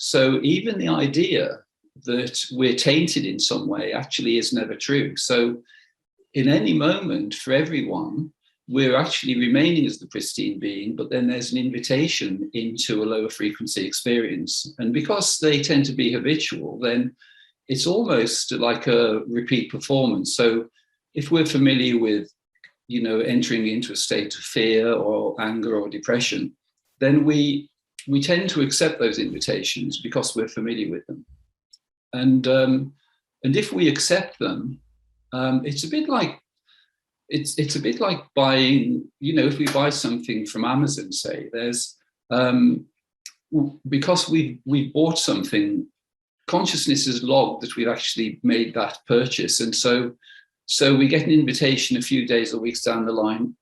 So even the idea that we're tainted in some way actually is never true. So in any moment for everyone, we're actually remaining as the pristine being, but then there's an invitation into a lower frequency experience. And because they tend to be habitual, then it's almost like a repeat performance. So if we're familiar with, entering into a state of fear or anger or depression, then we tend to accept those invitations because we're familiar with them. And if we accept them, it's a bit like buying, if we buy something from Amazon, say, there's because we bought something, consciousness is logged that we've actually made that purchase, and so we get an invitation a few days or weeks down the line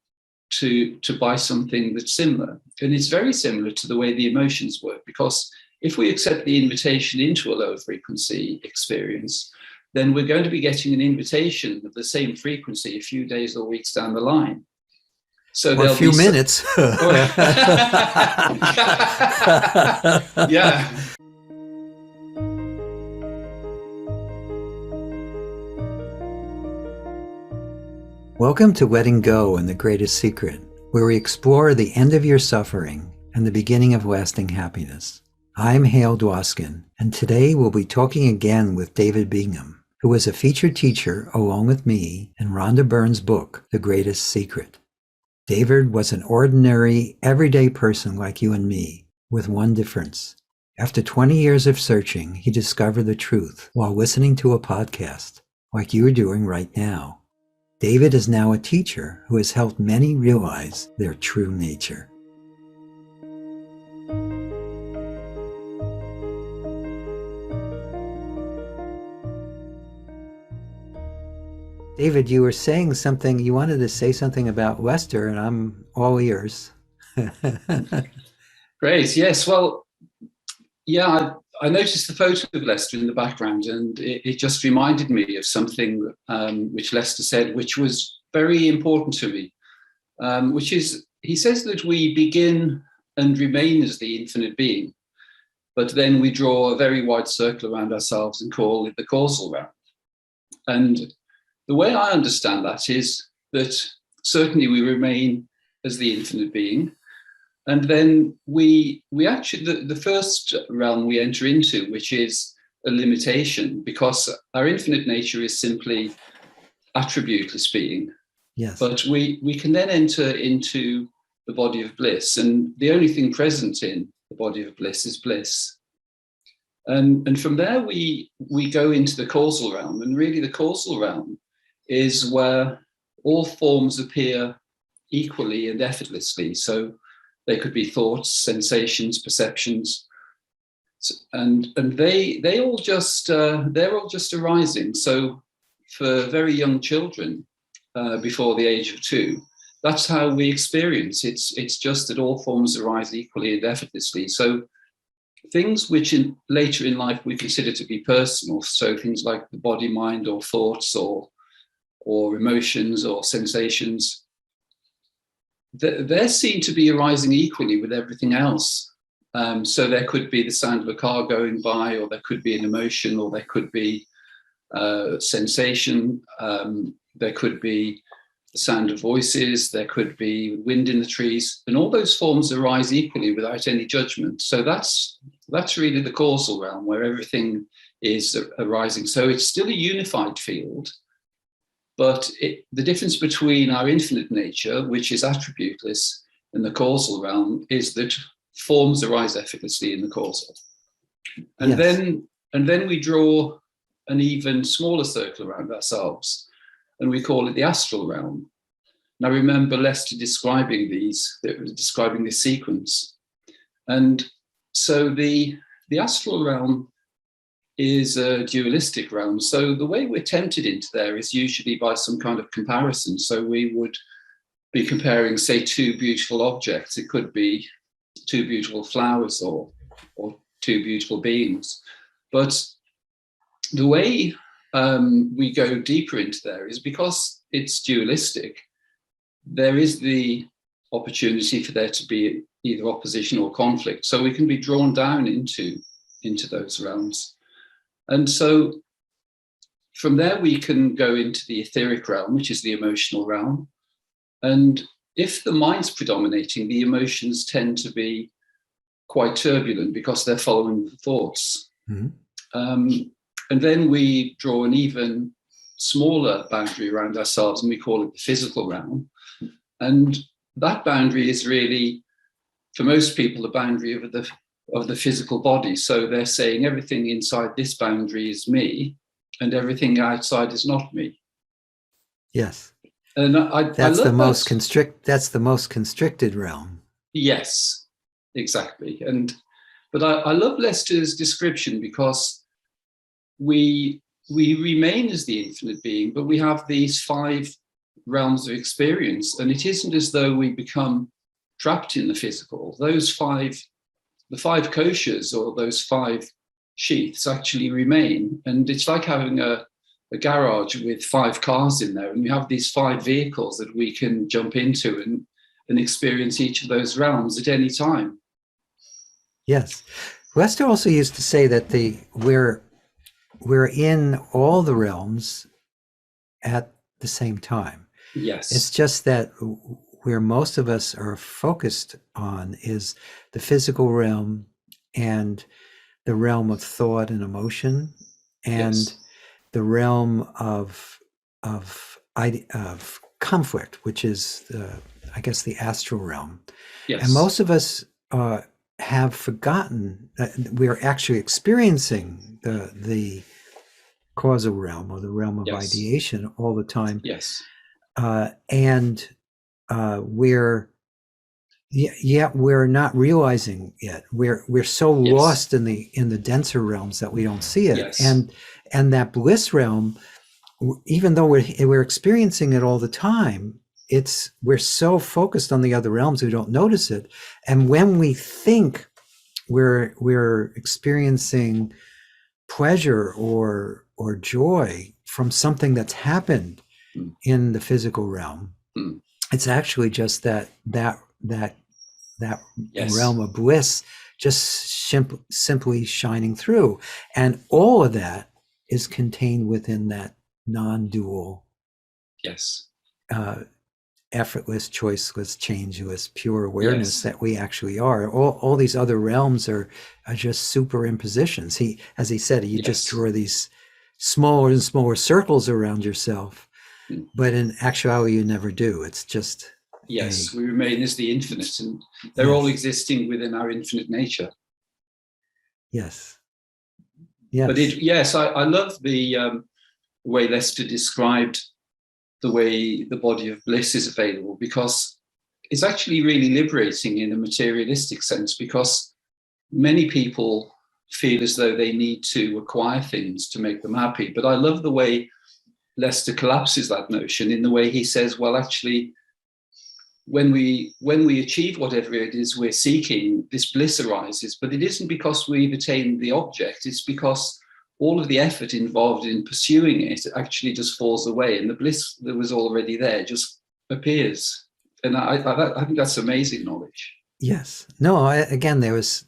to buy something that's similar. And it's very similar to the way the emotions work, because if we accept the invitation into a lower frequency experience, then we're going to be getting an invitation of the same frequency a few days or weeks down the line. So or a few minutes. Yeah. Welcome to Letting Go and the Greatest Secret, where we explore the end of your suffering and the beginning of lasting happiness. I'm HALE DWOSKIN, and today we'll be talking again with David BINGHAM, who was a featured teacher along with me in Rhonda Byrne's book, The Greatest Secret. David was an ordinary, everyday person like you and me, with one difference. After 20 years of searching, he discovered the truth while listening to a podcast, like you are doing right now. David is now a teacher who has helped many realize their true nature. David, you were saying something, you wanted to say something about Lester, and I'm all ears. Great, yes. Well, yeah, I noticed the photo of Lester in the background, and it just reminded me of something which Lester said, which was very important to me, which is, he says that we begin and remain as the infinite being, but then we draw a very wide circle around ourselves and call it the causal round. And the way I understand that is that certainly we remain as the infinite being, and then we actually, the first realm we enter into, which is a limitation, because our infinite nature is simply attributeless being. Yes. But we can then enter into the body of bliss, and the only thing present in the body of bliss is bliss. And from there we go into the causal realm, and really the causal realm is where all forms appear equally and effortlessly. So they could be thoughts, sensations, perceptions, and they're all just arising. So for very young children, before the age of 2, that's how we experience. It's just that all forms arise equally and effortlessly. So things which later in life we consider to be personal, so things like the body, mind, or thoughts, or emotions or sensations, they're seen to be arising equally with everything else. So there could be the sound of a car going by, or there could be an emotion, or there could be a sensation, there could be the sound of voices, there could be wind in the trees, and all those forms arise equally without any judgment. So that's really the causal realm, where everything is arising. So it's still a unified field, but the difference between our infinite nature, which is attributeless, and the causal realm is that forms arise effortlessly in the causal. And yes. then we draw an even smaller circle around ourselves, and we call it the astral realm. And I remember Lester describing this sequence. And so the astral realm is a dualistic realm. So the way we're tempted into there is usually by some kind of comparison. So we would be comparing, say, 2 beautiful objects. It could be 2 beautiful flowers or 2 beautiful beings. But the way we go deeper into there is because it's dualistic, there is the opportunity for there to be either opposition or conflict. So we can be drawn down into into those realms. And so from there, we can go into the etheric realm, which is the emotional realm. And if the mind's predominating, the emotions tend to be quite turbulent because they're following the thoughts. And then we draw an even smaller boundary around ourselves, and we call it the physical realm. And that boundary is really, for most people, the boundary of the physical body. So they're saying everything inside this boundary is me, and everything outside is not me. Yes. And that's the most constricted realm. Yes, exactly. But I love Lester's description, because we remain as the infinite being, but we have these 5 realms of experience, and it isn't as though we become trapped in the physical. The 5 koshas, or those 5 sheaths, actually remain, and it's like having a garage with 5 cars in there, and we have these 5 vehicles that we can jump into and experience each of those realms at any time. Yes. Lester also used to say that we're in all the realms at the same time. Yes. It's just that where most of us are focused on is the physical realm and the realm of thought and emotion, and yes. the realm of conflict, which is I guess the astral realm. Yes. And most of us have forgotten that we're actually experiencing the causal realm, or the realm of yes. ideation, all the time. Yes. And we're not realizing it. We're so yes. lost in the denser realms that we don't see it. Yes. And that bliss realm, even though we're experiencing it all the time, we're so focused on the other realms we don't notice it. And when we think we're experiencing pleasure or joy from something that's happened in the physical realm, it's actually just that yes. realm of bliss just simply shining through. And all of that is contained within that non-dual, yes, effortless, choiceless, changeless, pure awareness yes. that we actually are. All these other realms are just superimpositions. As he said, you yes. just draw these smaller and smaller circles around yourself, but in actuality, you never do. It's just yes. We remain as the infinite, and they're yes. all existing within our infinite nature. Yes. Yes. But yes, I love the way Lester described the way the body of bliss is available, because it's actually really liberating in a materialistic sense, because many people feel as though they need to acquire things to make them happy. But I love the way Lester collapses that notion in the way he says, well, actually, when we achieve whatever it is we're seeking, this bliss arises, but it isn't because we've attained the object. It's because all of the effort involved in pursuing it actually just falls away, and the bliss that was already there just appears. And I think that's amazing knowledge. Yes. No, again, there's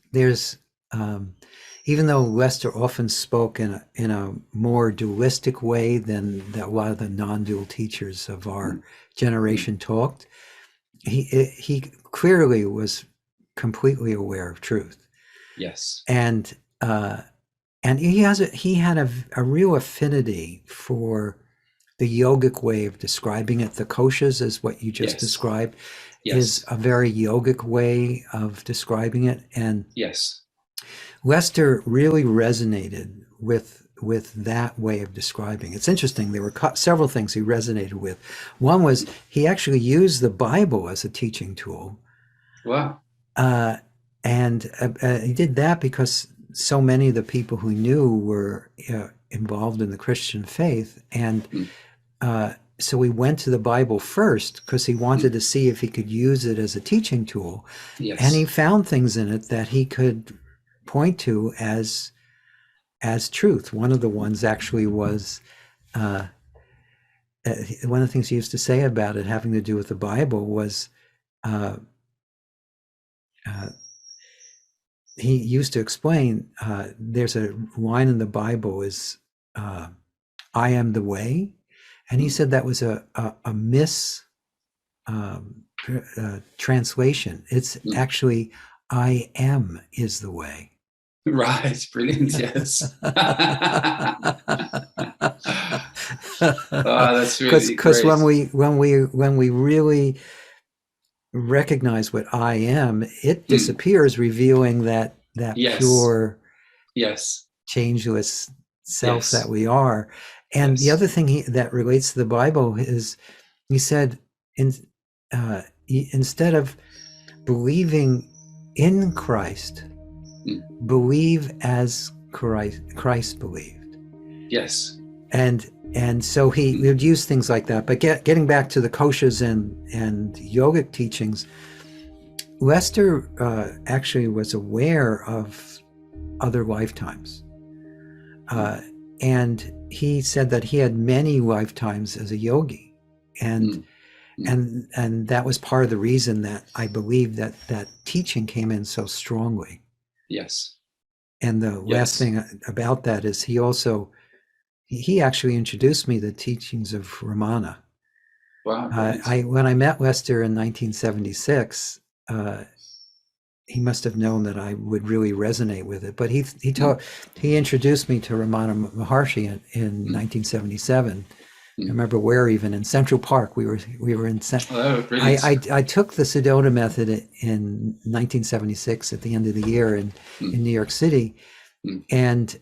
even though Lester often spoke in a more dualistic way than a lot of the non-dual teachers of our generation talked, he clearly was completely aware of truth. Yes. And he had a real affinity for the yogic way of describing it. The koshas is what you just yes. described, yes. is a very yogic way of describing it. And yes. Lester really resonated with that way of describing. It's interesting. There were several things he resonated with. One was he actually used the Bible as a teaching tool. Wow. And he did that because so many of the people who knew were involved in the Christian faith. And so he went to the Bible first because he wanted to see if he could use it as a teaching tool. Yes. And he found things in it that he could point to as truth. One of the ones actually was one of the things he used to say about it having to do with the Bible was he used to explain, there's a line in the Bible is, I am the way. And he said that was a translation. It's actually, I am is the way. Right, brilliant, yes. That's really Because great. when we really recognize what I am, it disappears, revealing that Yes, pure, yes, changeless self that yes, we are. And the yes. other thing that relates to the Bible is, he said, instead of believing in Christ, believe as Christ believed. Yes. And so he would use things like that. But getting back to the koshas and yogic teachings, Lester actually was aware of other lifetimes. And he said that he had many lifetimes as a yogi. And that was part of the reason that I believe that teaching came in so strongly. Yes. And the last thing about that is he actually introduced me to the teachings of Ramana. Wow, when I met Lester in 1976, he must have known that I would really resonate with it. But he introduced me to Ramana Maharshi in 1977. I remember where, even in Central Park, we were in. I took the Sedona method in 1976 at the end of the year in New York City, and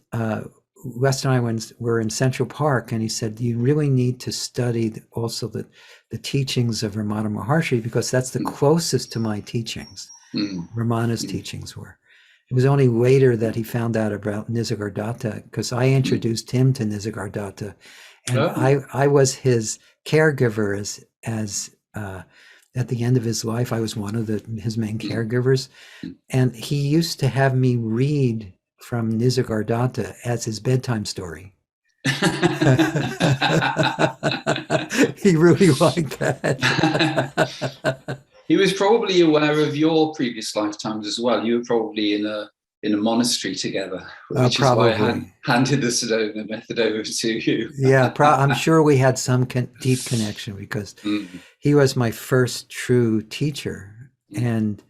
Wes and I were in Central Park, and he said, you really need to study also the teachings of Ramana Maharshi, because that's the closest to my teachings. Ramana's teachings were. It was only later that he found out about Nisargadatta, because I introduced him to Nisargadatta, and I was his caregiver as at the end of his life. I was one of his main caregivers, and he used to have me read from Nisargadatta as his bedtime story. He really liked that. He was probably aware of your previous lifetimes as well. You were probably in a monastery together, which is why I handed the Sedona method over to you. Yeah, I'm sure we had some deep connection, because he was my first true teacher, and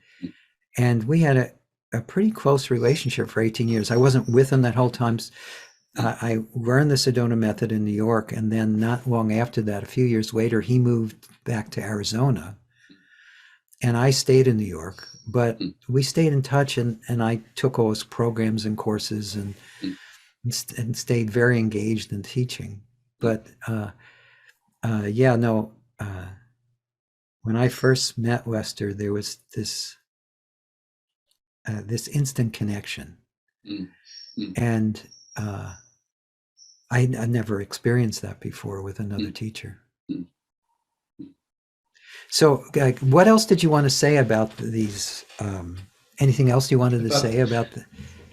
we had a pretty close relationship for 18 years. I wasn't with him that whole time. I learned the Sedona method in New York, and then not long after that, a few years later, he moved back to Arizona, and I stayed in New York. But we stayed in touch, and I took all his programs and courses, and stayed very engaged in teaching. But when I first met Lester, there was this instant connection, and I never experienced that before with another teacher. So what else did you want to say about these? Anything else you wanted to say about the?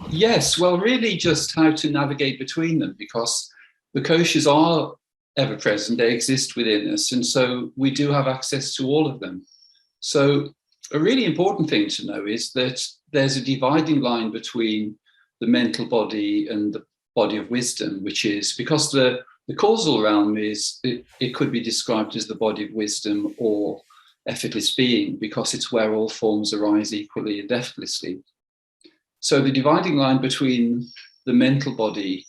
Yes, well, really just how to navigate between them, because the koshas are ever present, they exist within us, and so we do have access to all of them. So a really important thing to know is that there's a dividing line between the mental body and the body of wisdom, which is because the causal realm is, it could be described as the body of wisdom or effortless being, because it's where all forms arise equally and effortlessly. So the dividing line between the mental body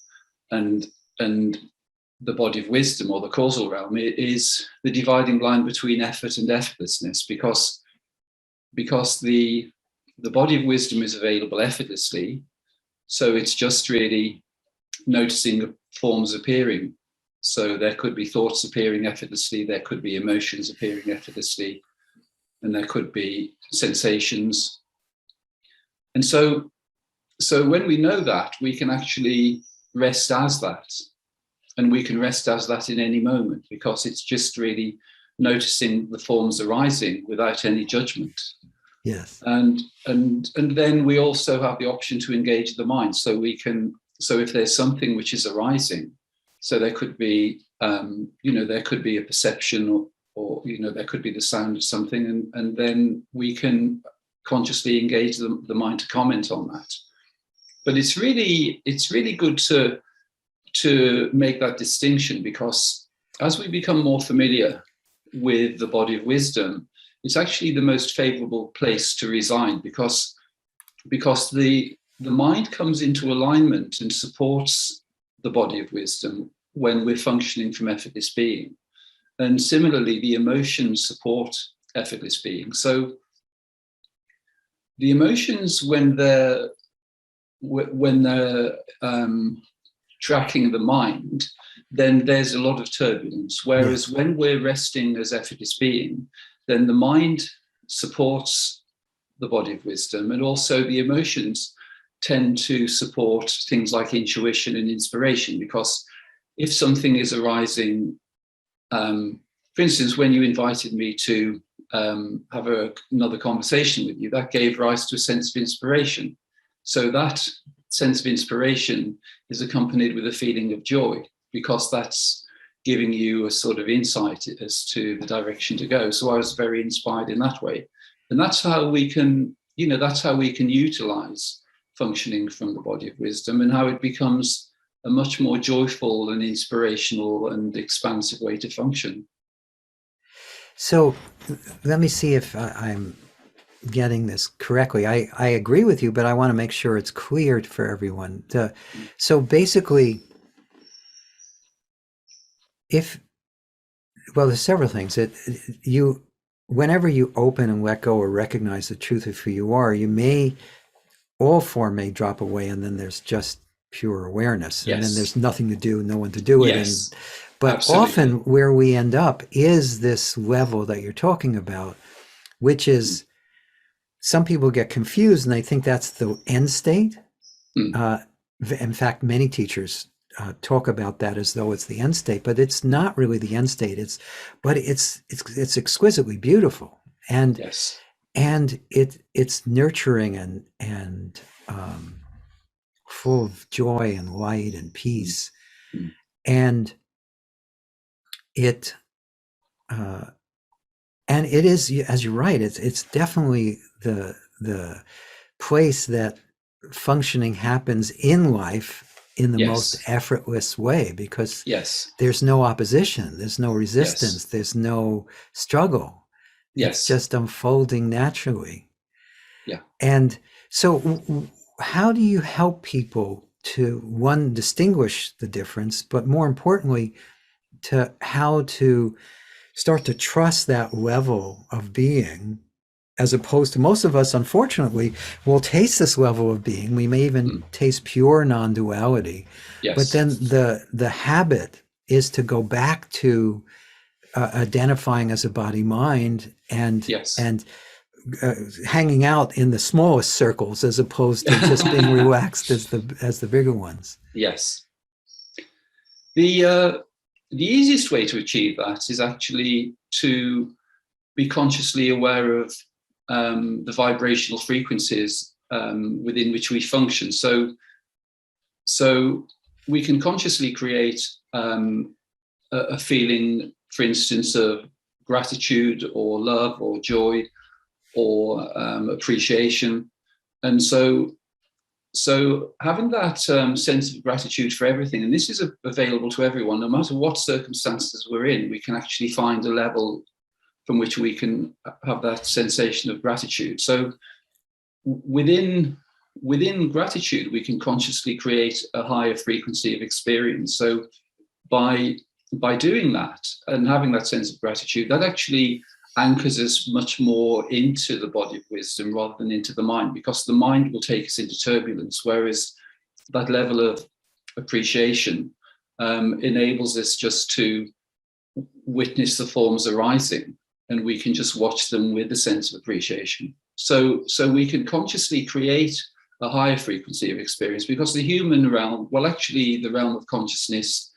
and the body of wisdom, or the causal realm, is the dividing line between effort and effortlessness, because the body of wisdom is available effortlessly. So it's just really noticing the forms appearing. So there could be thoughts appearing effortlessly, there could be emotions appearing effortlessly, and there could be sensations. And so when we know that, we can actually rest as that. And we can rest as that in any moment, because it's just really noticing the forms arising without any judgment. Yes. And then we also have the option to engage the mind. So if there's something which is arising, so there could be, there could be a perception, or there could be the sound of something, and then we can consciously engage the mind to comment on that. But it's really good to make that distinction, because as we become more familiar with the body of wisdom, it's actually the most favorable place to reside, because the mind comes into alignment and supports the body of wisdom when we're functioning from effortless being. And similarly, the emotions support effortless being. So the emotions, when they're tracking the mind, then there's a lot of turbulence. Whereas when we're resting as effortless being, then the mind supports the body of wisdom, and also the emotions tend to support things like intuition and inspiration. Because if something is arising, for instance, when you invited me to have another conversation with you, that gave rise to a sense of inspiration. So that sense of inspiration is accompanied with a feeling of joy, because that's giving you a sort of insight as to the direction to go. So I was very inspired in that way. And that's how we can, utilize functioning from the body of wisdom, and how it becomes a much more joyful and inspirational and expansive way to function. So let me see if I'm getting this correctly. I agree with you, but I want to make sure it's clear for everyone. So basically, there's several things that whenever you open and let go or recognize the truth of who you are, all form may drop away, and then there's just pure awareness. Yes. And then there's nothing to do, no one to do it. Yes. But absolutely. Often where we end up is this level that you're talking about, which is, some people get confused and they think that's the end state. In fact, many teachers talk about that as though it's the end state, but it's not really the end state. It's exquisitely beautiful, and yes. And it's nurturing and full of joy and light and peace. And it is, as you're right, it's definitely the place that functioning happens in life in the most effortless way, because there's no opposition, there's no resistance, there's no struggle. It's just unfolding naturally. Yeah. And so how do you help people to, one, distinguish the difference, but more importantly, to how to start to trust that level of being, as opposed to, most of us, unfortunately, will taste this level of being. We may even taste pure non-duality. But then the habit is to go back to identifying as a body mind and hanging out in the smallest circles, as opposed to just being relaxed as the bigger ones. Yes. The easiest way to achieve that is actually to be consciously aware of the vibrational frequencies within which we function. So we can consciously create a feeling, for instance, of gratitude or love or joy or appreciation. And so having that sense of gratitude for everything, and this is available to everyone, no matter what circumstances we're in, we can actually find a level from which we can have that sensation of gratitude. So within gratitude, we can consciously create a higher frequency of experience. So by doing that and having that sense of gratitude, that actually anchors us much more into the body of wisdom rather than into the mind, because the mind will take us into turbulence, whereas that level of appreciation enables us just to witness the forms arising, and we can just watch them with a sense of appreciation. So we can consciously create a higher frequency of experience, because the human realm, well, actually the realm of consciousness,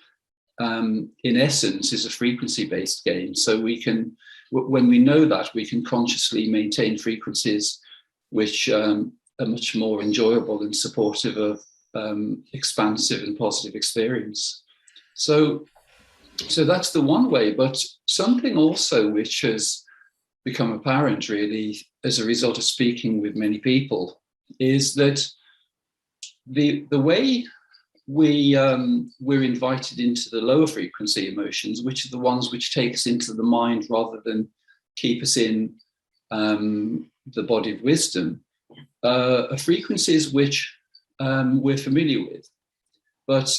in essence, is a frequency-based game. So we can, when we know that, we can consciously maintain frequencies which are much more enjoyable and supportive of expansive and positive experience. So that's the one way. But something also which has become apparent really as a result of speaking with many people is that the way we're invited into the lower frequency emotions, which are the ones which take us into the mind rather than keep us in the body of wisdom, are frequencies which we're familiar with. But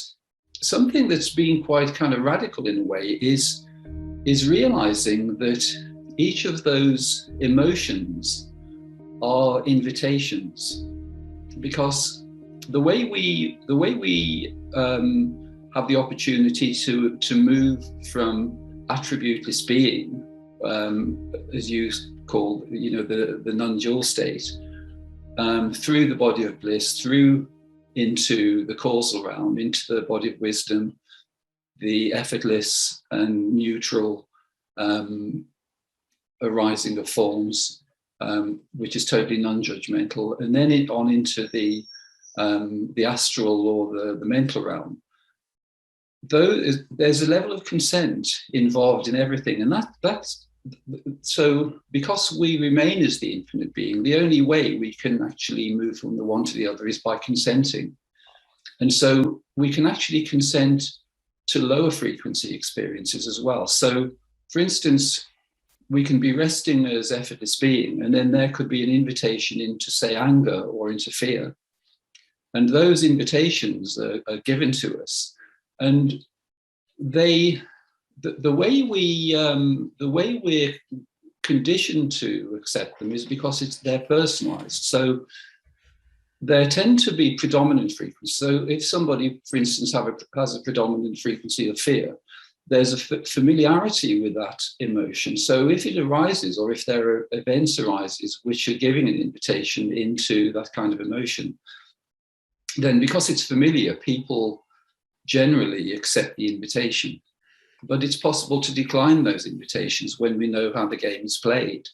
something that's been quite kind of radical in a way is realizing that each of those emotions are invitations, because the way we have the opportunity to move from attributeless being, as you call, the non-dual state, through the body of bliss, through into the causal realm, into the body of wisdom, the effortless and neutral arising of forms, which is totally non-judgmental, and then on into the astral or the mental realm. There's a level of consent involved in everything, and that's so because we remain as the infinite being, the only way we can actually move from the one to the other is by consenting. And so we can actually consent to lower frequency experiences as well. So, for instance, we can be resting as effortless being, and then there could be an invitation into, say, anger or into fear. And those invitations are given to us. And the way we're conditioned to accept them is because they're personalized. So there tend to be predominant frequencies. So if somebody, for instance, has a predominant frequency of fear, there's a familiarity with that emotion. So if it arises, or if there are events arises which are giving an invitation into that kind of emotion, then because it's familiar, people generally accept the invitation. But it's possible to decline those invitations when we know how the game is played.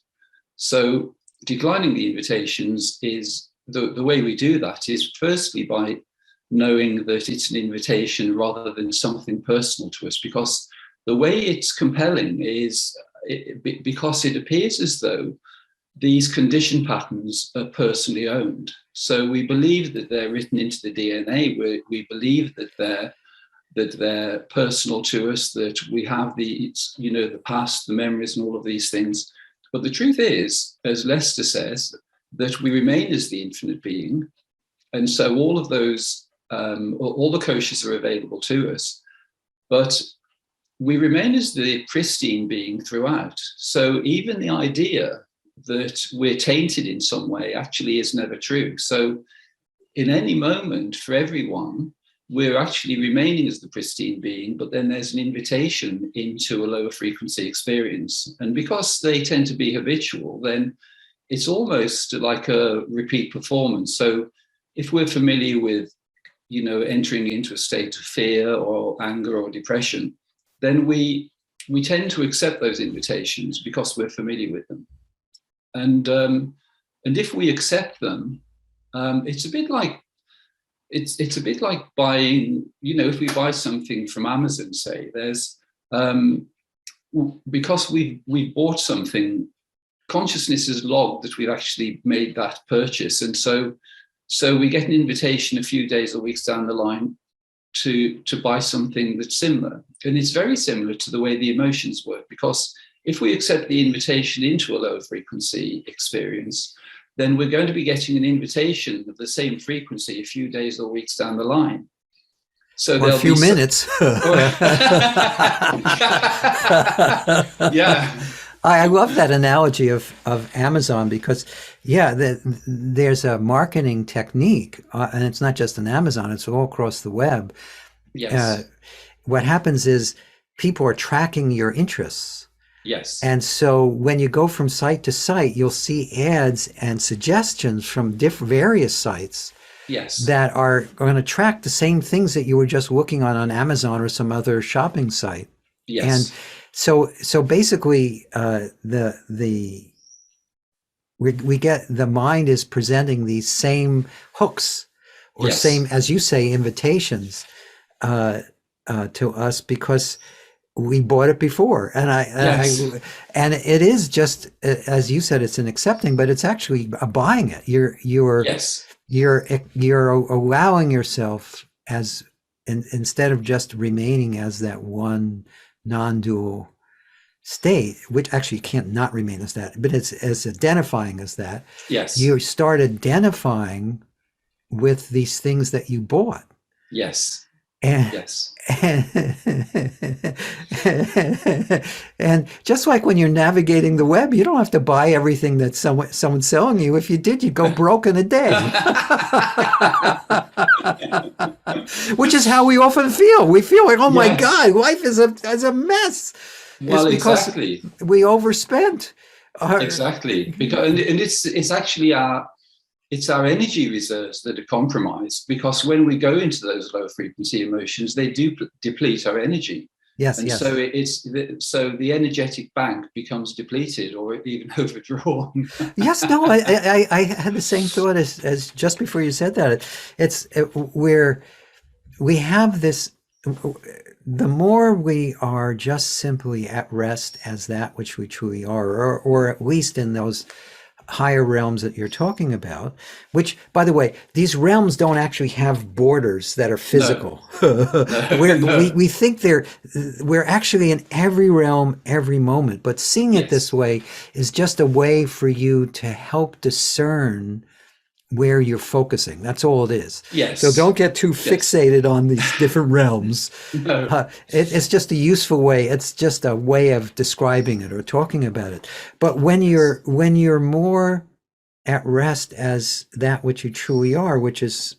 So declining the invitations is, the way we do that is firstly by knowing that it's an invitation rather than something personal to us, because the way it's compelling is because it appears as though these condition patterns are personally owned. So we believe that they're written into the DNA. We believe that they're personal to us, that we have the past, the memories, and all of these things. But the truth is, as Lester says, that we remain as the infinite being, and so all of those, all the koshas are available to us, but we remain as the pristine being throughout. So even the idea that we're tainted in some way actually is never true. So in any moment, for everyone, we're actually remaining as the pristine being, but then there's an invitation into a lower frequency experience. And because they tend to be habitual, then it's almost like a repeat performance. So if we're familiar with, entering into a state of fear or anger or depression, then we tend to accept those invitations because we're familiar with them. And if we accept them, it's a bit like buying, if we buy something from Amazon, say, there's because we bought something, consciousness is logged that we've actually made that purchase, and so we get an invitation a few days or weeks down the line to buy something that's similar. And it's very similar to the way the emotions work, because if we accept the invitation into a lower frequency experience, then we're going to be getting an invitation of the same frequency a few days or weeks down the line. So or a few minutes. Yeah. I love that analogy of Amazon, because, there's a marketing technique, and it's not just on Amazon, it's all across the web. Yes. What happens is people are tracking your interests. Yes. And so when you go from site to site, you'll see ads and suggestions from various sites. Yes. That are going to track the same things that you were just looking on Amazon or some other shopping site. Yes. And so basically, we get, the mind is presenting these same hooks or Yes. same, as you say, invitations to us, because we bought it before, and and it is just, as you said, it's an accepting, but it's actually a buying it. You're allowing yourself as, instead of just remaining as that one non-dual state, which actually can't not remain as that, but it's as identifying as that. Yes. You start identifying with these things that you bought. Yes. And, yes. And just like when you're navigating the web, you don't have to buy everything that someone's selling you. If you did, you'd go broke in a day. Which is how we often feel. We feel like, oh my God, life is a mess. Well, it's because exactly. we overspent. Exactly. Because, and it's actually it's our energy reserves that are compromised, because when we go into those low frequency emotions, they do deplete our energy. Yes, and yes. So the energetic bank becomes depleted or even overdrawn. Yes, no, I had the same thought as just before you said that. We have this. The more we are just simply at rest as that which we truly are, or at least in those higher realms that you're talking about, which, by the way, these realms don't actually have borders that are physical. No. We think we're actually in every realm, every moment, but seeing it this way is just a way for you to help discern where you're focusing. That's all it is. Yes. So don't get too fixated on these different realms. No. It's just a useful way. It's just a way of describing it or talking about it. But when you're more at rest as that which you truly are, which is,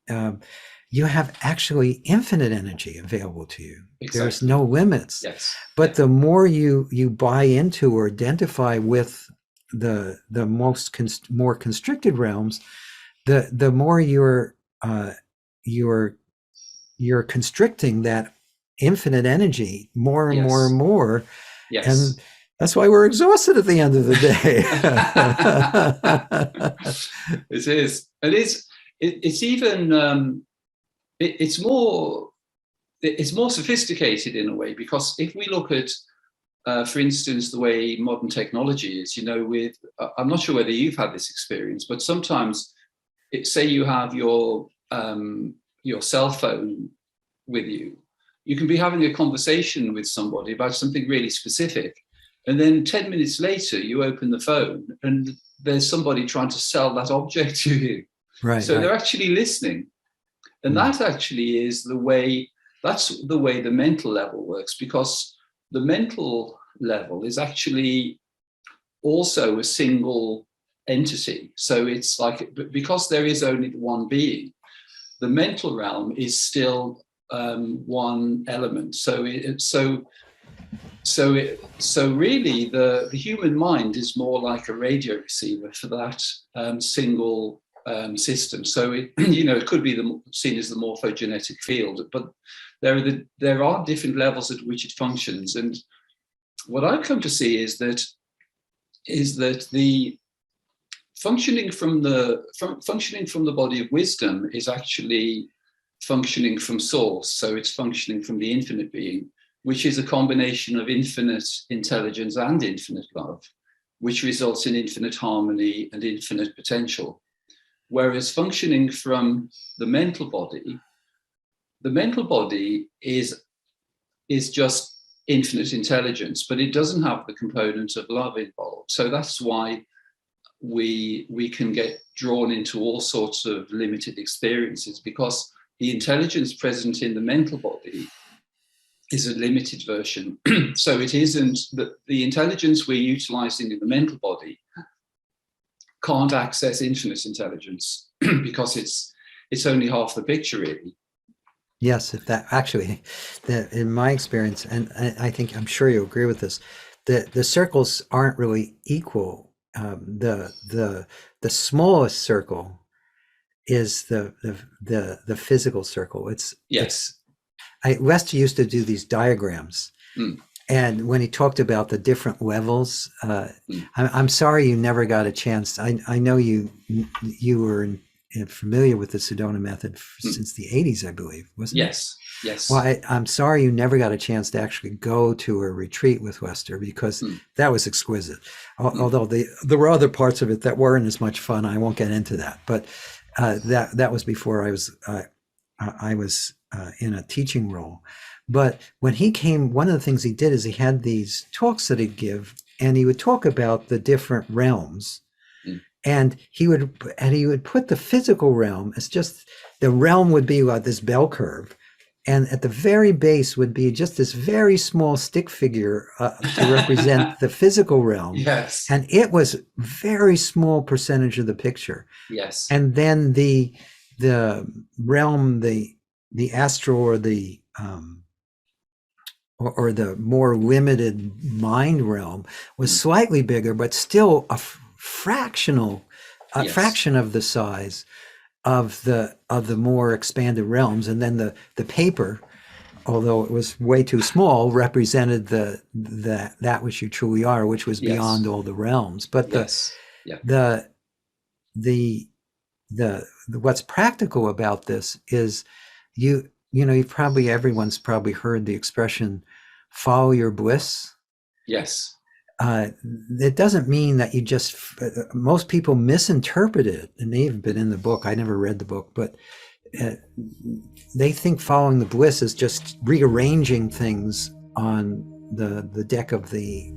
you have actually infinite energy available to you. Exactly. There's no limits. Yes. But the more you buy into or identify with the more constricted realms, the more you're constricting that infinite energy more and more and more. Yes. And that's why we're exhausted at the end of the day. It is. It's even it's more sophisticated in a way, because if we look at for instance, the way modern technology is, I'm not sure whether you've had this experience, but sometimes, say you have your cell phone with you, you can be having a conversation with somebody about something really specific, and then 10 minutes later, you open the phone and there's somebody trying to sell that object to you. Right. So they're actually listening, and that actually is that's the way the mental level works, because the mental level is actually also a single entity. So it's like, because there is only one being, the mental realm is still one element. So really the human mind is more like a radio receiver for that single system. So it could be seen as the morphogenetic field, but there are different levels at which it functions. And what I've come to see is that the functioning from the body of wisdom is actually functioning from source. So it's functioning from the infinite being, which is a combination of infinite intelligence and infinite love, which results in infinite harmony and infinite potential. Whereas functioning from the mental body is just infinite intelligence, but it doesn't have the component of love involved. So that's why we can get drawn into all sorts of limited experiences, because the intelligence present in the mental body is a limited version. So it isn't the intelligence we're utilizing in the mental body can't access infinite intelligence because it's only half the picture, really. Yes, if that actually, in my experience, and I'm sure you'll agree with this, the circles aren't really equal. The smallest circle is the physical circle. West used to do these diagrams, and when he talked about the different levels, I'm sorry you never got a chance. I know you were familiar with the Sedona method since the 80s, I believe, wasn't it? Yes. Yes. Well, I'm sorry you never got a chance to actually go to a retreat with Wester, because that was exquisite. Although there were other parts of it that weren't as much fun. I won't get into that. But that was before I was in a teaching role. But when he came, one of the things he did is he had these talks that he'd give, and he would talk about the different realms. And he would put the physical realm as just, the realm would be like this bell curve, and at the very base would be just this very small stick figure to represent the physical realm. Yes. And it was very small percentage of the picture. Yes. And then the realm, the astral, or the or the more limited mind realm was slightly bigger, but still a fraction of the size of the more expanded realms. And then the paper, although it was way too small, represented that which you truly are, which was beyond all the realms. But the what's practical about this is everyone's probably heard the expression, follow your bliss. Yes. It doesn't mean that you just, most people misinterpret it. It may have been in the book. I never read the book, but they think following the bliss is just rearranging things on the deck of the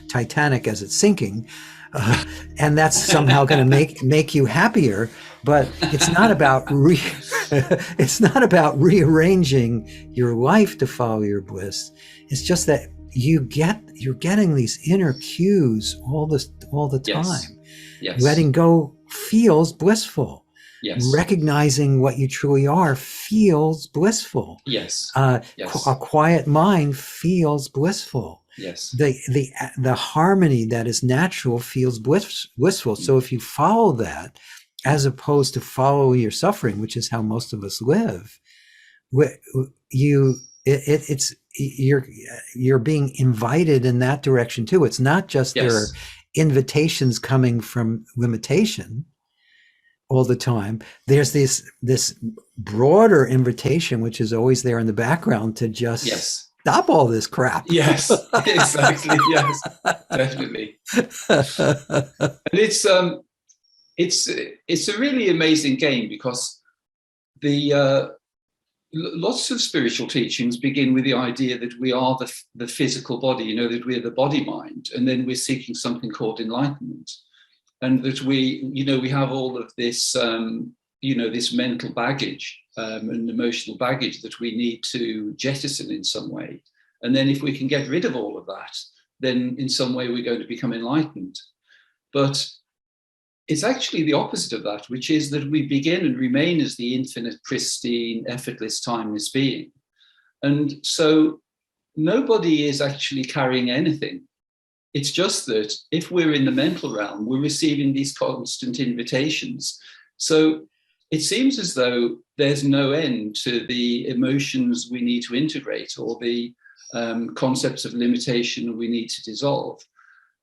Titanic as it's sinking, and that's somehow going to make you happier. But it's not about it's not about rearranging your life to follow your bliss. It's just that you're getting these inner cues all the time. Yes. Letting go feels blissful. Yes. Recognizing what you truly are feels blissful. Yes. A quiet mind feels blissful. Yes. The harmony that is natural feels blissful. So if you follow that, as opposed to follow your suffering, which is how most of us live, you're being invited in that direction too. It's not just there are invitations coming from limitation all the time. There's this broader invitation, which is always there in the background, to just stop all this crap. Yes, exactly. Yes, definitely. And it's a really amazing game, because lots of spiritual teachings begin with the idea that we are the physical body, that we're the body mind, and then we're seeking something called enlightenment, and that we have all of this this mental baggage and emotional baggage that we need to jettison in some way, and then if we can get rid of all of that, then in some way we're going to become enlightened. But it's actually the opposite of that, which is that we begin and remain as the infinite, pristine, effortless, timeless being. And so nobody is actually carrying anything. It's just that if we're in the mental realm, we're receiving these constant invitations. So it seems as though there's no end to the emotions we need to integrate, or the concepts of limitation we need to dissolve.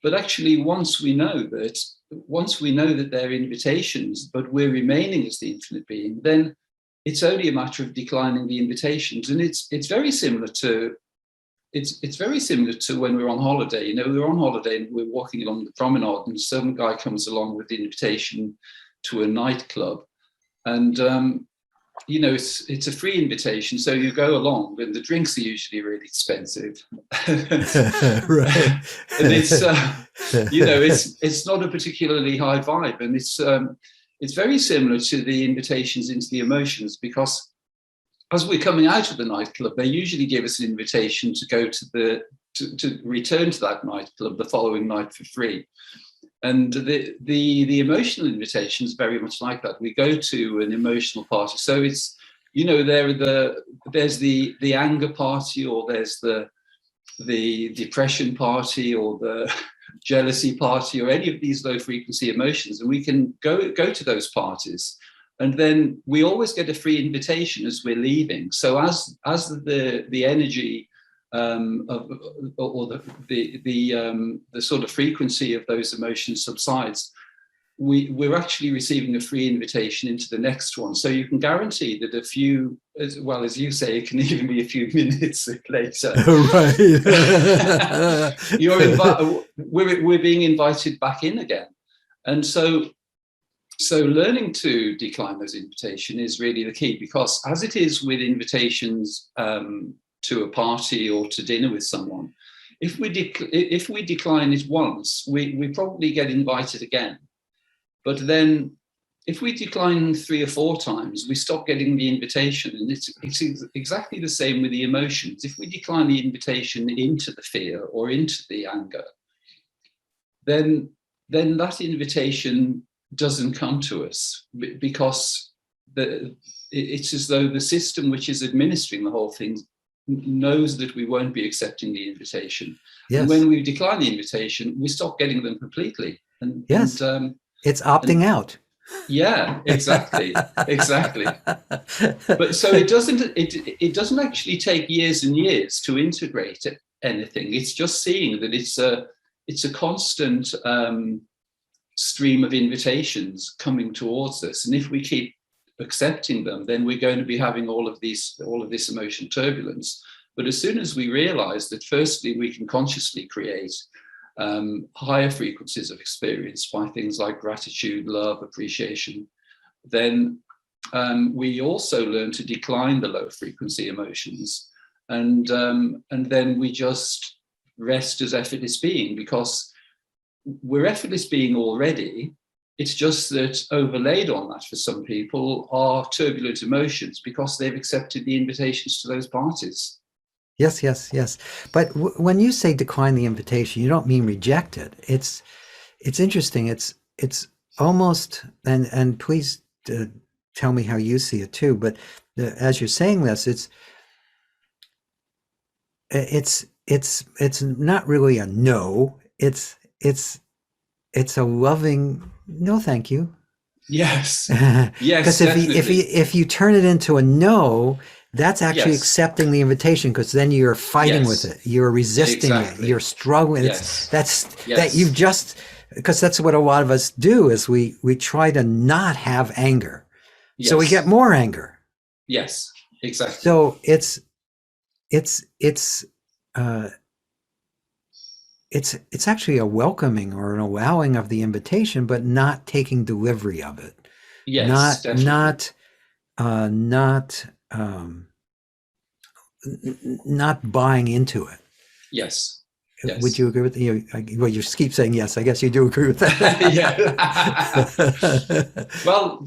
But actually, once we know that they're invitations, but we're remaining as the infinite being, then it's only a matter of declining the invitations. And it's very similar to when we're on holiday. We're on holiday and we're walking along the promenade, and some guy comes along with the invitation to a nightclub, and it's a free invitation, so you go along, and the drinks are usually really expensive. Right. And it's not a particularly high vibe, and it's very similar to the invitations into the emotions, because as we're coming out of the nightclub, they usually give us an invitation to go to return to that nightclub the following night for free. And the emotional invitation is very much like that. We go to an emotional party. So it's, there's the anger party, or there's the depression party, or the jealousy party, or any of these low frequency emotions. And we can go to those parties. And then we always get a free invitation as we're leaving. So as the energy or the sort of frequency of those emotions subsides, we're actually receiving a free invitation into the next one. So you can guarantee that a few, as well as you say, it can even be a few minutes later. Right. We're being invited back in again. And so learning to decline those invitations is really the key, because as it is with invitations to a party or to dinner with someone, if we decline it once, we probably get invited again. But then if we decline 3 or 4 times, we stop getting the invitation. And it's exactly the same with the emotions. If we decline the invitation into the fear or into the anger, then that invitation doesn't come to us, because it's as though the system which is administering the whole thing knows that we won't be accepting the invitation. Yes. And when we decline the invitation, we stop getting them completely. And yes. It's opting out. Yeah, exactly. But so it doesn't actually take years and years to integrate anything. It's just seeing that it's a constant stream of invitations coming towards us, and if we keep accepting them, then we're going to be having all of this emotional turbulence. But as soon as we realize that, firstly, we can consciously create higher frequencies of experience by things like gratitude, love, appreciation, then we also learn to decline the low frequency emotions, and then we just rest as effortless being, because we're effortless being already. It's just that overlaid on that for some people are turbulent emotions, because they've accepted the invitations to those parties. Yes. But when you say decline the invitation, you don't mean reject it. It's interesting. It's almost, and please tell me how you see it too. But as you're saying this, it's not really a no. It's a loving no, thank you. Yes. Because if you turn it into a no, that's actually accepting the invitation, because then you're fighting with it, you're resisting it, you're struggling. That you've just, because that's what a lot of us do, is we try to not have anger, so we get more anger. Yes, exactly. So it's actually a welcoming or an allowing of the invitation, but not taking delivery of it. Yes, not buying into it. Yes. Would you agree with you? Well, you keep saying yes. I guess you do agree with that. Well,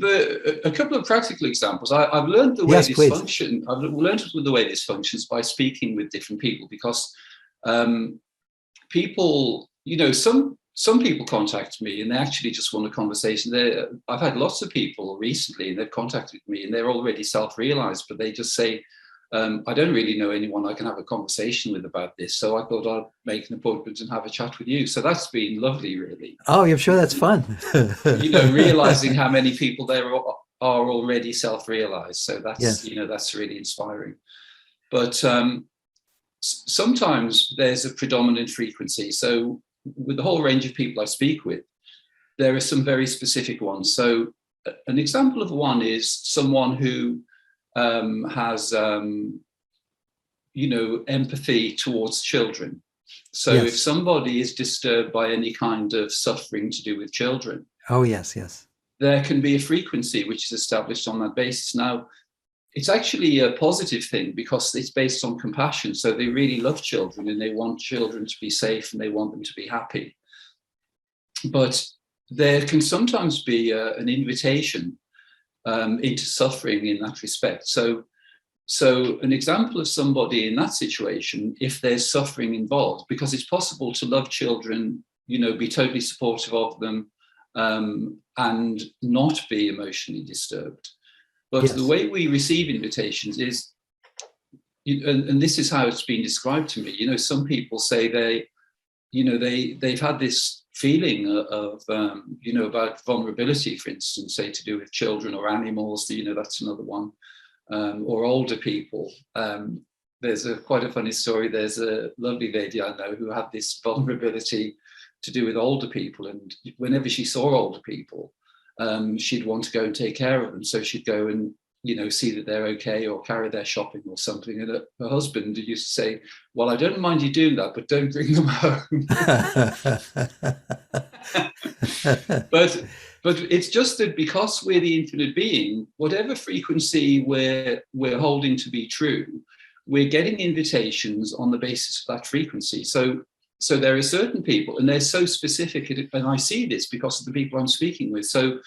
a couple of practical examples. I've learned the way this functions. I've learned the way this functions by speaking with different people, because people, some people contact me and they actually just want a conversation. I've had lots of people recently, and they've contacted me and they're already self-realized, but they just say, I don't really know anyone I can have a conversation with about this, so I thought I'd make an appointment and have a chat with you. So that's been lovely, really. Oh, I'm sure that's fun. Realizing how many people there are already self-realized. So that's, that's really inspiring. But sometimes there's a predominant frequency. So with the whole range of people I speak with, there are some very specific ones. So an example of one is someone who has empathy towards children. So if somebody is disturbed by any kind of suffering to do with children, there can be a frequency which is established on that basis. Now, it's actually a positive thing, because it's based on compassion. So they really love children and they want children to be safe and they want them to be happy. But there can sometimes be an invitation into suffering in that respect. So an example of somebody in that situation, if there's suffering involved, because it's possible to love children, be totally supportive of them, and not be emotionally disturbed. But the way we receive invitations is, and this is how it's been described to me, some people say they've had this feeling of, about vulnerability, for instance, say to do with children or animals, that's another one, or older people. There's quite a funny story. There's a lovely lady I know who had this vulnerability to do with older people. And whenever she saw older people, she'd want to go and take care of them. So she'd go and, see that they're okay, or carry their shopping or something. And her husband used to say, well, I don't mind you doing that, but don't bring them home. But it's just that because we're the infinite being, whatever frequency we're holding to be true, we're getting invitations on the basis of that frequency. So there are certain people, and they're so specific, and I see this because of the people I'm speaking with. So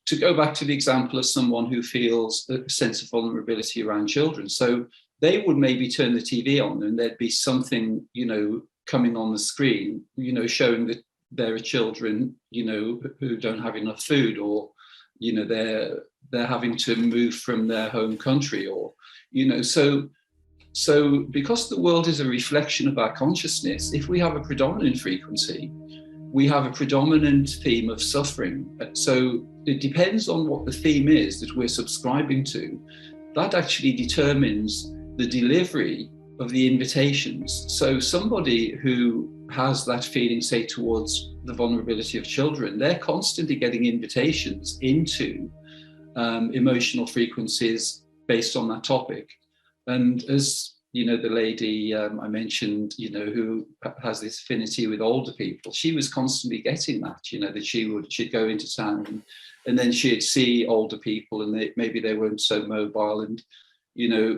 to go back to the example of someone who feels a sense of vulnerability around children, so they would maybe turn the TV on and there'd be something, coming on the screen, showing that there are children, who don't have enough food, or, they're having to move from their home country, or, so because the world is a reflection of our consciousness, if we have a predominant frequency, we have a predominant theme of suffering. So it depends on what the theme is that we're subscribing to. That actually determines the delivery of the invitations. So somebody who has that feeling, say, towards the vulnerability of children, they're constantly getting invitations into emotional frequencies based on that topic. And as the lady I mentioned, who has this affinity with older people, she was constantly getting that, that she'd go into town and then she'd see older people, and maybe they weren't so mobile, and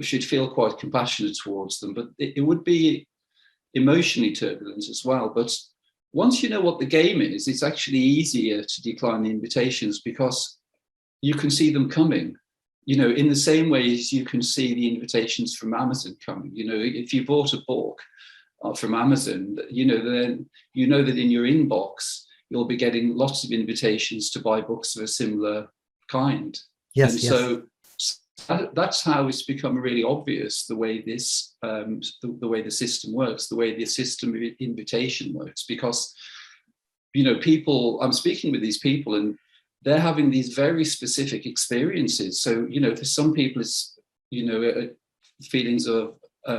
she'd feel quite compassionate towards them, but it would be emotionally turbulent as well. But once you know what the game is, it's actually easier to decline the invitations because you can see them coming. In the same way as you can see the invitations from Amazon coming. If you bought a book from Amazon, then that in your inbox, you'll be getting lots of invitations to buy books of a similar kind. Yes, and yes. So that's how it's become really obvious the way this, the way the system works, the way the system of invitation works, because, people, I'm speaking with these people and they're having these very specific experiences. So, for some people, it's, feelings of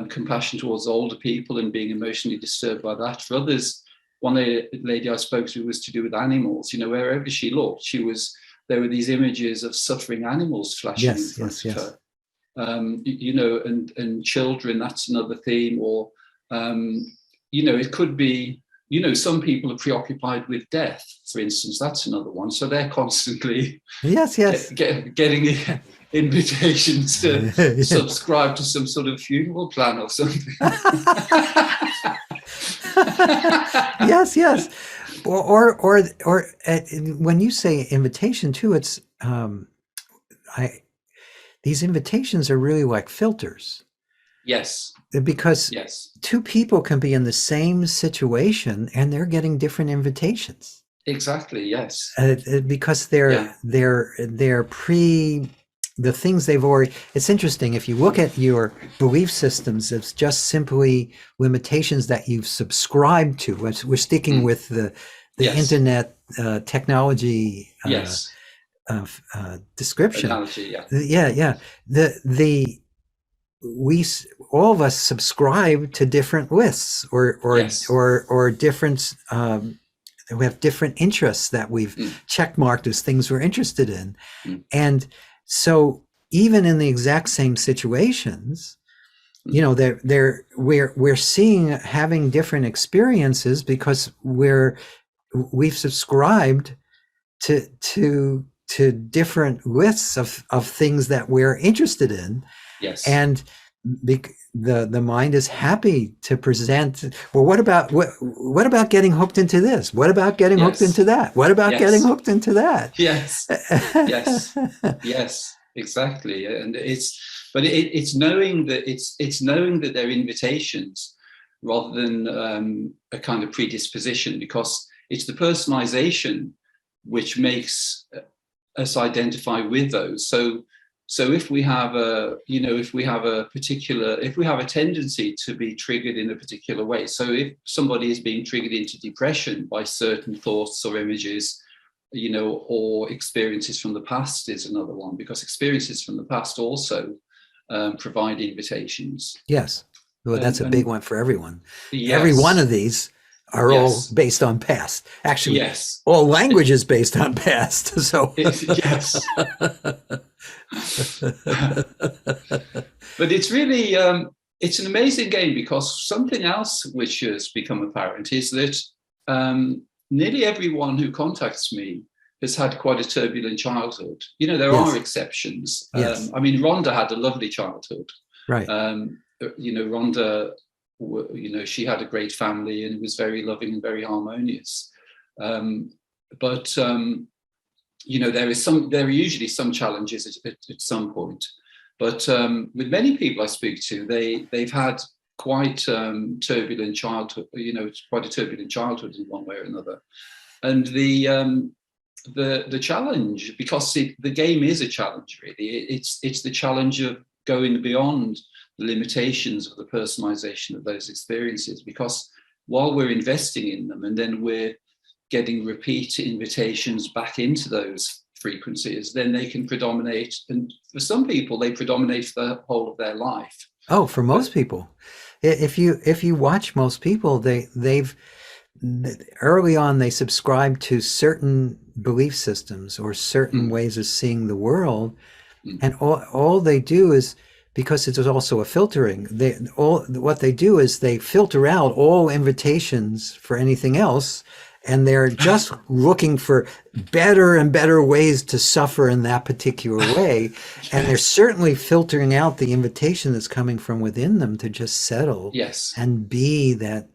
compassion towards older people and being emotionally disturbed by that. For others, one lady I spoke to was to do with animals. Wherever she looked, there were these images of suffering animals flashing in front of her. And children, that's another theme. Or, it could be, some people are preoccupied with death, for instance. That's another one. So they're constantly getting invitations to subscribe to some sort of funeral plan or something. Yes. Or when you say invitation too, it's these invitations are really like filters. Yes. Because two people can be in the same situation and they're getting different invitations. Exactly. Yes. Because the things they've already. It's interesting if you look at your belief systems, it's just simply limitations that you've subscribed to. We're sticking with the internet technology description. Analogy, We all of us subscribe to different lists or different. We have different interests that we've checkmarked as things we're interested in, and so even in the exact same situations, we're seeing having different experiences because we've subscribed to different lists of things that we're interested in. Yes. And the mind is happy to present. Well, what about getting hooked into this? What about getting hooked into that? What about getting hooked into that? Yes. Exactly. And it's knowing that they're invitations rather than a kind of predisposition, because it's the personalization which makes us identify with those. So if we have a tendency to be triggered in a particular way, so if somebody is being triggered into depression by certain thoughts or images, or experiences from the past is another one, because experiences from the past also provide invitations. Yes. Well, that's a big one for everyone. Yes. Every one of these are all Yes. based on past. Actually, Yes. all language is based on past. So, Yes. But it's really, it's an amazing game, because something else which has become apparent is that nearly everyone who contacts me has had quite a turbulent childhood. You know, there yes, are exceptions. yes, I mean, Rhonda had a lovely childhood. right. You know, Rhonda, you know, she had a great family and it was very loving and very harmonious. But you know, there are usually some challenges at some point. But with many people I speak to, they've had quite turbulent childhood. You know, it's quite a turbulent childhood in one way or another. And the challenge, because the game is a challenge, really. It's the challenge of going beyond the limitations of the personalization of those experiences. Because while we're investing in them, and then we're getting repeat invitations back into those frequencies, then they can predominate. And for some people, they predominate for the whole of their life. Oh, for most people, if you watch most people, they've early on they subscribe to certain belief systems or certain ways of seeing the world, and all they do is, because it is also a filtering, what they do is they filter out all invitations for anything else, and they're just looking for better and better ways to suffer in that particular way. And they're certainly filtering out the invitation that's coming from within them to just settle Yes. and be that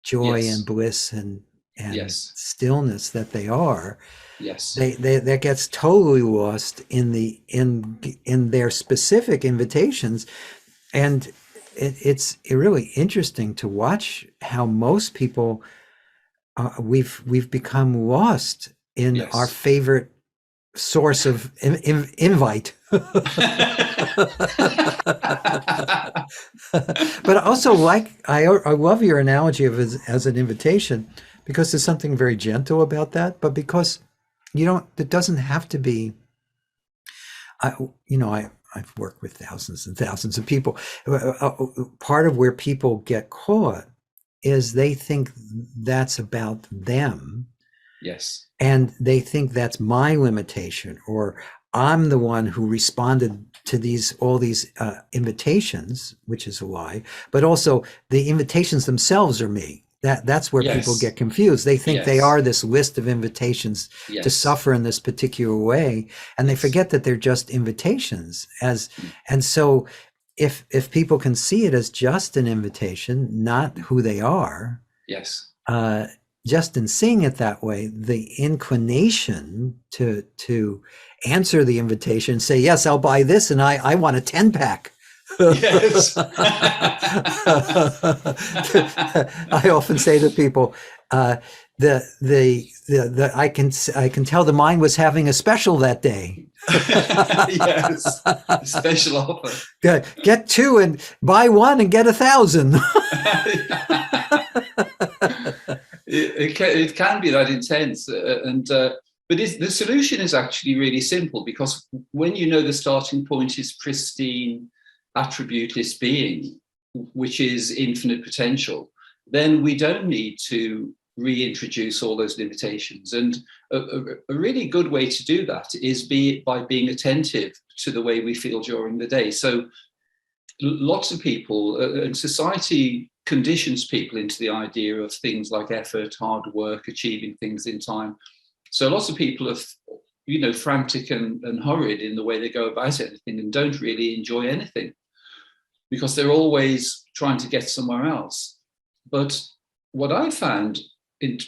joy Yes. and bliss and Yes. stillness that they are. Yes. That gets totally lost in their specific invitations. And it's really interesting to watch how most people, we've become lost in Yes. our favorite source of invite. But also, like, I love your analogy of it as an invitation, because there's something very gentle about that, but because it doesn't have to be, I've worked with thousands and thousands of people. Part of where people get caught is they think that's about them. Yes. And they think that's my limitation, or I'm the one who responded to all these invitations, which is a lie. But also the invitations themselves are me. That's where people get confused. They think they are this list of invitations to suffer in this particular way, and they forget that they're just invitations. And so if people can see it as just an invitation, not who they are, just in seeing it that way, the inclination to answer the invitation, say, yes, I'll buy this, and I want a 10-pack. Yes. I often say to people, I can tell the mind was having a special that day. Yes, a special offer. Get 2 and buy 1 and get 1,000. It can be that intense, but the solution is actually really simple, because when you know the starting point is pristine, attributeless being, which is infinite potential, then we don't need to reintroduce all those limitations. And a really good way to do that is by being attentive to the way we feel during the day. So lots of people, and society conditions people into the idea of things like effort, hard work, achieving things in time. So lots of people are, frantic and hurried in the way they go about anything, and don't really enjoy anything, because they're always trying to get somewhere else. But what I found in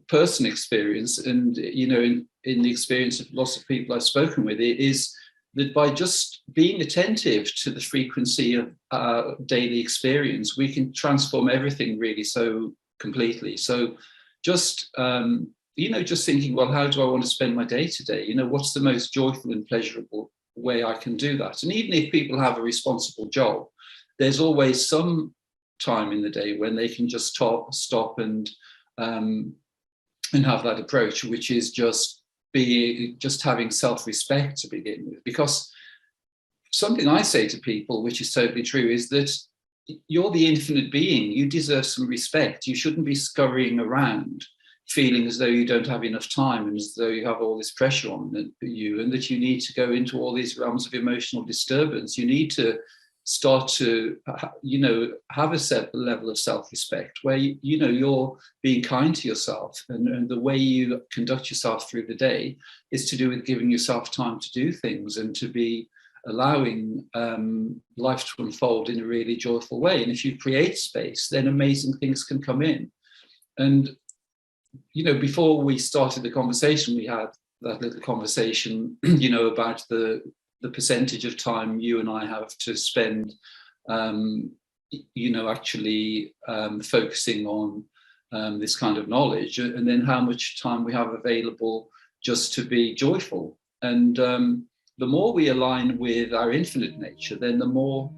personal experience, and in the experience of lots of people I've spoken with, is that by just being attentive to the frequency of our daily experience, we can transform everything really so completely. So just just thinking, well, how do I want to spend my day today? What's the most joyful and pleasurable way I can do that? And even if people have a responsible job, there's always some time in the day when they can just stop and have that approach, which is just having self-respect to begin with. Because something I say to people, which is totally true, is that you're the infinite being. You deserve some respect. You shouldn't be scurrying around feeling as though you don't have enough time and as though you have all this pressure on you, and that you need to go into all these realms of emotional disturbance. You need to start to, have a set level of self-respect where, you're being kind to yourself, and the way you conduct yourself through the day is to do with giving yourself time to do things and to be allowing life to unfold in a really joyful way. And if you create space, then amazing things can come in. And before we started the conversation, we had that little conversation, about the percentage of time you and I have to spend, actually focusing on this kind of knowledge, and then how much time we have available just to be joyful. And the more we align with our infinite nature, then the more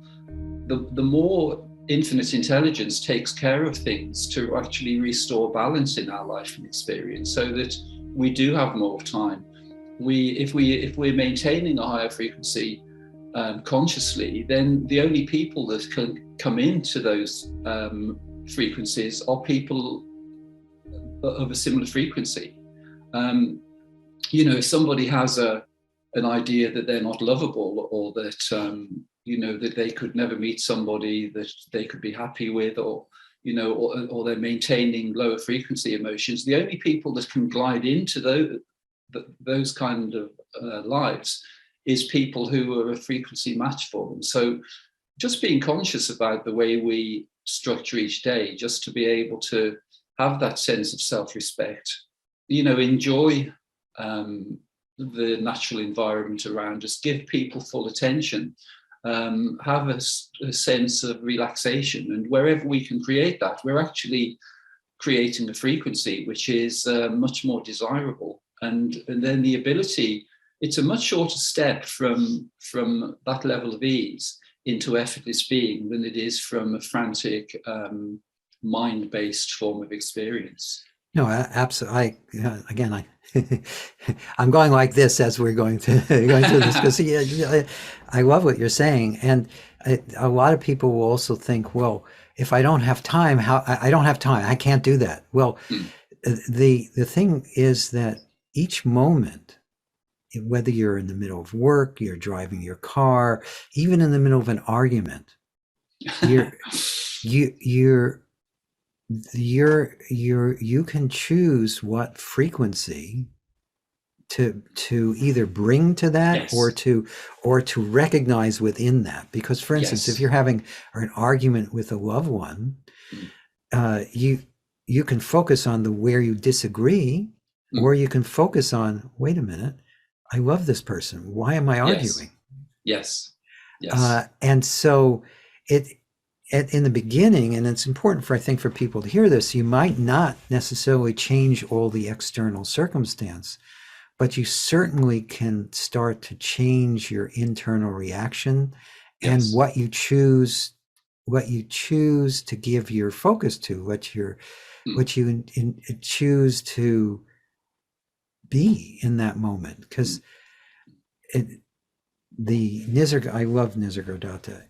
infinite intelligence takes care of things to actually restore balance in our life and experience, so that we do have more time. If we're maintaining a higher frequency consciously, then the only people that can come into those frequencies are people of a similar frequency. If somebody has an idea that they're not lovable, or that that they could never meet somebody that they could be happy with, or they're maintaining lower frequency emotions, the only people that can glide into those kind of lives is people who are a frequency match for them. So just being conscious about the way we structure each day, just to be able to have that sense of self-respect, enjoy the natural environment around us, give people full attention, have a sense of relaxation. And wherever we can create that, we're actually creating a frequency which is much more desirable. And then the ability, it's a much shorter step from that level of ease into effortless being than it is from a frantic, mind-based form of experience. No, absolutely. I'm going like this as we're going through this, because I love what you're saying. And a lot of people will also think, well, if I don't have time, I don't have time. I can't do that. Well, the thing is that each moment, whether you're in the middle of work, you're driving your car, even in the middle of an argument, you can choose what frequency to either bring to that, yes, or to recognize within that. Because, for instance, yes, if you're having an argument with a loved one, you can focus on where you disagree, or you can focus on, wait a minute, I love this person. Why am I arguing? Yes. And so in the beginning, and it's important I think for people to hear this, you might not necessarily change all the external circumstance, but you certainly can start to change your internal reaction, and what you choose to give your focus to, what you choose to be in that moment. Because I love Nisargadatta.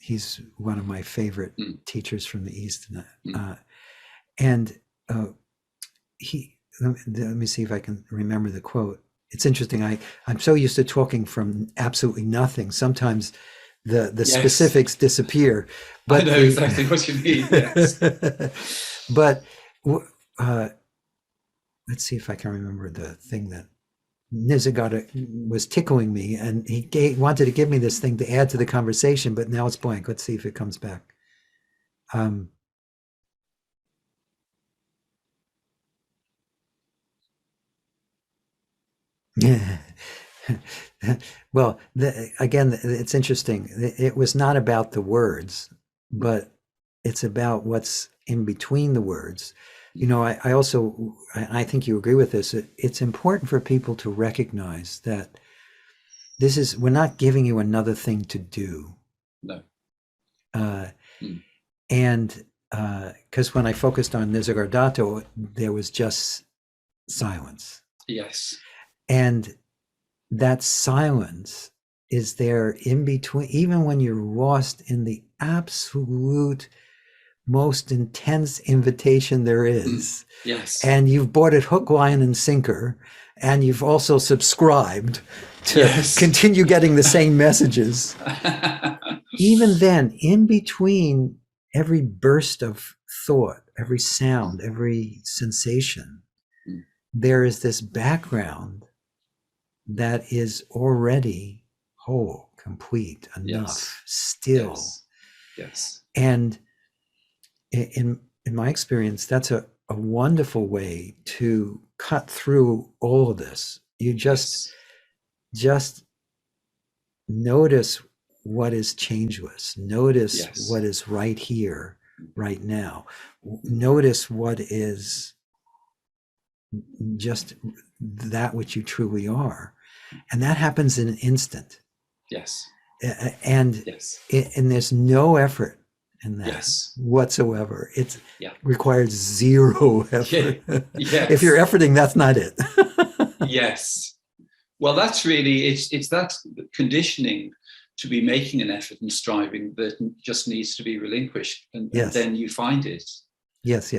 He's one of my favorite teachers from the East. Let me see if I can remember the quote. It's interesting. I'm so used to talking from absolutely nothing. Sometimes the specifics disappear. But I know exactly what you mean. Yes. But let's see if I can remember the thing that Nisargadatta was tickling me, and he wanted to give me this thing to add to the conversation, but now it's blank. Let's see if it comes back. Well, again, it's interesting. It was not about the words, but it's about what's in between the words. I think you agree with this. It's important for people to recognize that we're not giving you another thing to do. No. And because when I focused on Nisargadatta, there was just silence. Yes. And that silence is there in between, even when you're lost in the absolute most intense invitation there is. Yes. And you've bought it hook, line, and sinker, and you've also subscribed to continue getting the same messages. Even then, in between every burst of thought, every sound, every sensation, there is this background that is already whole, complete, enough, still. Yes. And in my experience, that's a wonderful way to cut through all of this. You just notice what is changeless. Notice what is right here, right now. Notice what is just that which you truly are. And that happens in an instant. Yes. And there's no effort in that whatsoever. It requires zero effort. If you're efforting, that's not it. Yes. Well, that's really, it's that conditioning to be making an effort and striving that just needs to be relinquished, and then you find it. Yes.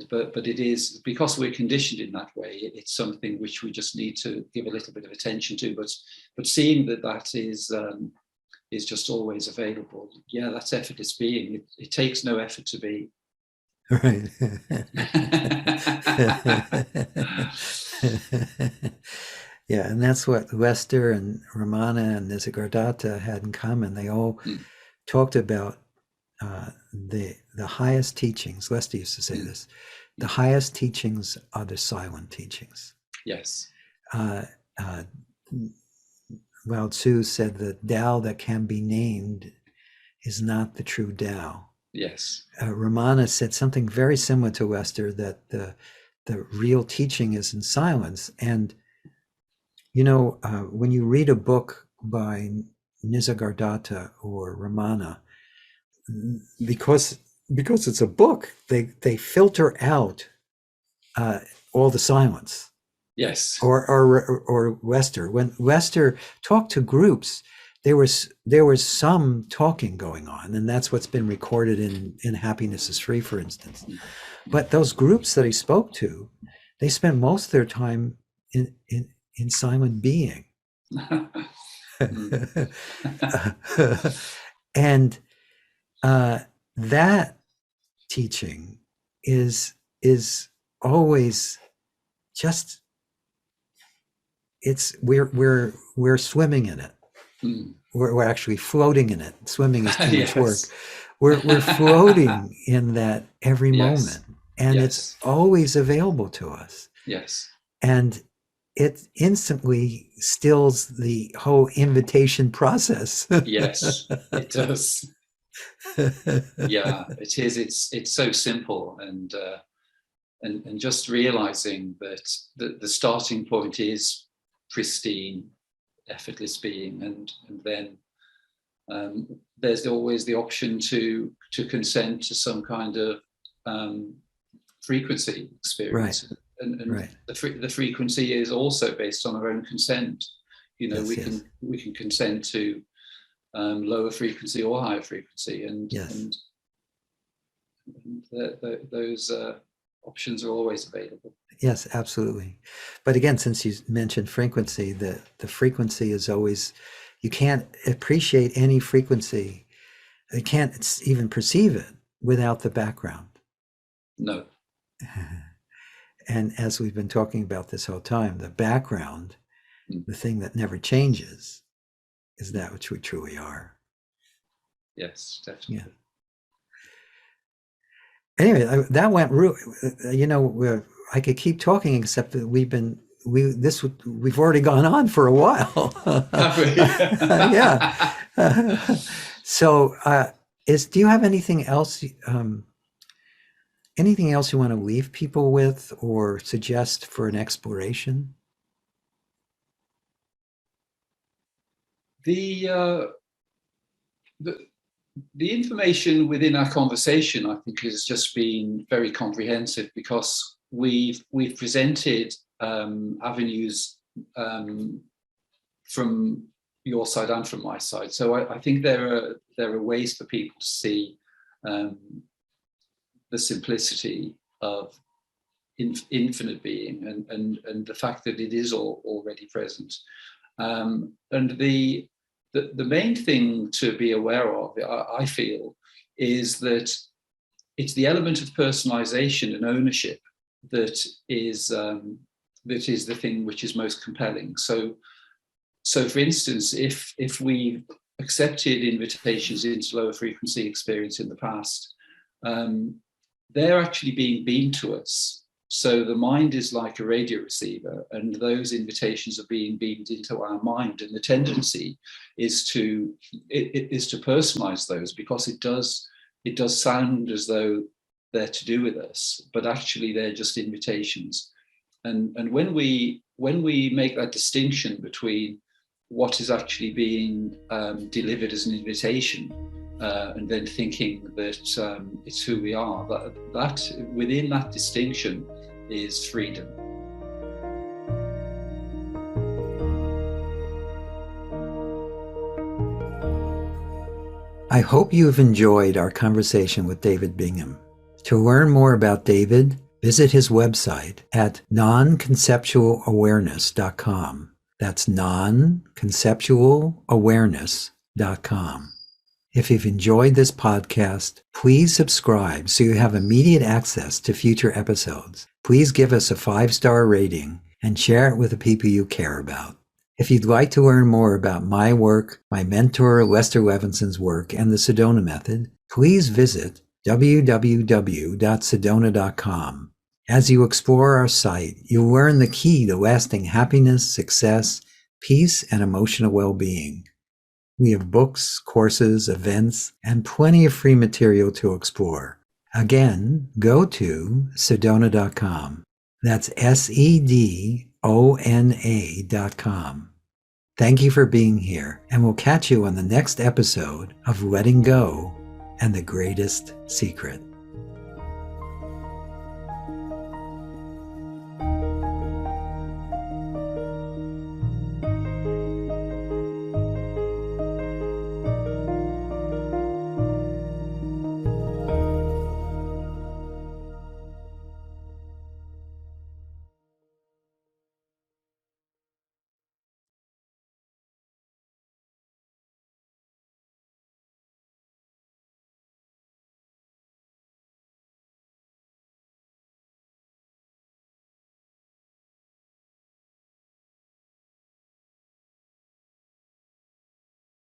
But it is, because we're conditioned in that way, it's something which we just need to give a little bit of attention to. But seeing that is just always available. Yeah, that's effortless being. It takes no effort to be. Right. Yeah, and that's what Lester and Ramana and Nisargadatta had in common. They all talked about the highest teachings. Lester used to say this: the highest teachings are the silent teachings. Yes. Lao Tzu said that Tao that can be named is not the true Tao. Yes. Ramana said something very similar to Lester, that the real teaching is in silence. And you know, when you read a book by Nisargadatta or Ramana, because it's a book, they filter out all the silence. Yes. Or Lester. When Lester talked to groups, there was some talking going on, and that's what's been recorded in Happiness is Free, for instance. But those groups that he spoke to, they spent most of their time in silent being. And that teaching is always just, we're swimming in it. We're actually floating in it. Swimming is too much work. We're floating in that every moment, and it's always available to us. Yes. And it instantly stills the whole invitation process. Yes, it does. Yeah, it is. It's so simple, and just realizing that the starting point is pristine, effortless being, and then there's always the option to consent to some kind of frequency experience. Right. And the frequency is also based on our own consent. You know, we can consent to lower frequency or higher frequency, and those options are always available. Yes, absolutely. But again, since you mentioned frequency, the frequency is always, you can't appreciate any frequency, you can't even perceive it without the background. No. And as we've been talking about this whole time, the background, the thing that never changes, is that which we truly are. Yes, definitely. Yeah. Anyway, that went, you know, I could keep talking, except that we've already gone on for a while. Yeah. So, do you have anything else? Anything else you want to leave people with or suggest for an exploration? The information within our conversation, I think, has just been very comprehensive, because we've presented avenues from, your side and from my side. So I think there are ways for people to see the simplicity of infinite being and the fact that it is already present. And the main thing to be aware of, I feel, is that it's the element of personalization and ownership that is the thing which is most compelling. So for instance, if we accepted invitations into lower frequency experience in the past, they're actually being beamed to us. So the mind is like a radio receiver, and those invitations are being beamed into our mind. And the tendency is to personalize those, because it does sound as though they're to do with us, but actually they're just invitations. And when we make that distinction between what is actually being delivered as an invitation, and then thinking that it's who we are, that within that distinction is freedom. I hope you have enjoyed our conversation with David Bingham. To learn more about David, visit his website at nonconceptualawareness.com. That's nonconceptualawareness.com. If you've enjoyed this podcast, please subscribe so you have immediate access to future episodes. Please give us a 5-star rating and share it with the people you care about. If you'd like to learn more about my work, my mentor Lester Levinson's work, and the Sedona Method, please visit www.sedona.com. As you explore our site, you'll learn the key to lasting happiness, success, peace, and emotional well-being. We have books, courses, events, and plenty of free material to explore. Again, go to sedona.com. That's sedona.com. Thank you for being here, and we'll catch you on the next episode of Letting Go and the Greatest Secret.